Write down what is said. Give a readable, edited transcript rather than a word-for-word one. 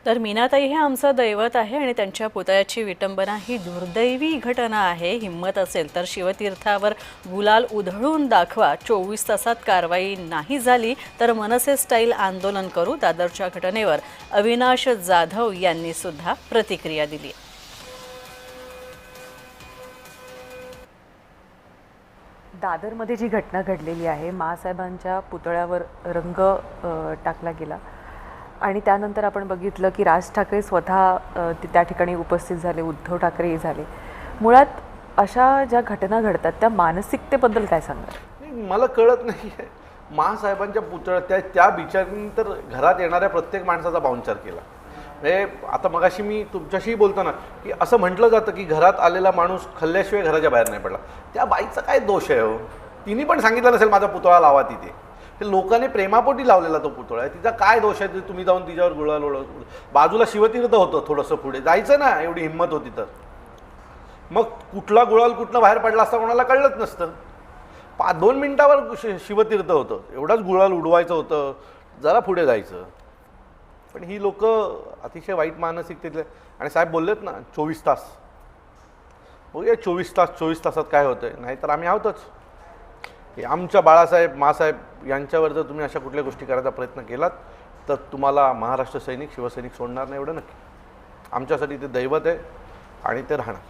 तर मीनाताई हे आमचं दैवत आहे आणि त्यांच्या पुतळ्याची विटंबना ही दुर्दैवी घटना आहे। हिम्मत असेल तर शिवतीर्थावर गुलाल उधळून दाखवा। 24 तासात कारवाई नाही झाली तर मनसे स्टाईल आंदोलन करू। दादरच्या घटनेवर अविनाश जाधव यांनी सुद्धा प्रतिक्रिया दिली। दादरमध्ये जी घटना घडलेली आहे, माँसाहेबांच्या पुतळ्यावर रंग टाकला गेला आणि त्यानंतर आपण बघितलं की राज ठाकरे स्वतः त्या ठिकाणी उपस्थित झाले, उद्धव ठाकरेही झाले। मुळात अशा ज्या घटना घडतात त्या मानसिकतेबद्दल काय सांगणार? मला कळत नाही आहे, माँसाहेबांच्या पुतळ्या त्या बिचारीने तर घरात येणाऱ्या प्रत्येक माणसाचा पाहुणचार केला। म्हणजे आता मगाशी मी तुमच्याशी बोलताना की असं म्हटलं जातं की घरात आलेला माणूस खाल्ल्याशिवाय घराच्या बाहेर नाही पडला। त्या बाईचा काय दोष आहे हो? तिने पण सांगितलं नसेल माझा पुतळा लावा तिथे, हे लोकांनी प्रेमापोटी लावलेला तो पुतळा आहे, तिचा काय दोष आहे? तुम्ही जाऊन तिच्यावर गुलाल उडवलं। बाजूला शिवतीर्थ होतं, थोडंसं पुढे जायचं ना, एवढी हिंमत होती तर मग कुठला गुलाल कुठनं बाहेर पडला असता कोणाला कळलंच नसतं। 2 मिनिटावर शिवतीर्थ होतं, एवढाच गुलाल उडवायचं होतं, जरा पुढे जायचं। पण ही लोक अतिशय वाईट मानसिकतेतले। आणि साहेब बोललेत ना 24 तास, बघूया 24 तासात काय होतंय। नाहीतर आम्ही आहोतच की आमच्या बाळासाहेब माँसाहेब यांच्यावर जर तुम्ही अशा कुठल्या गोष्टी करायचा प्रयत्न केलात तर तुम्हाला महाराष्ट्र सैनिक शिवसैनिक सोडणार नाही, एवढं नक्की। आमच्यासाठी ते दैवत आहे आणि ते राहणार।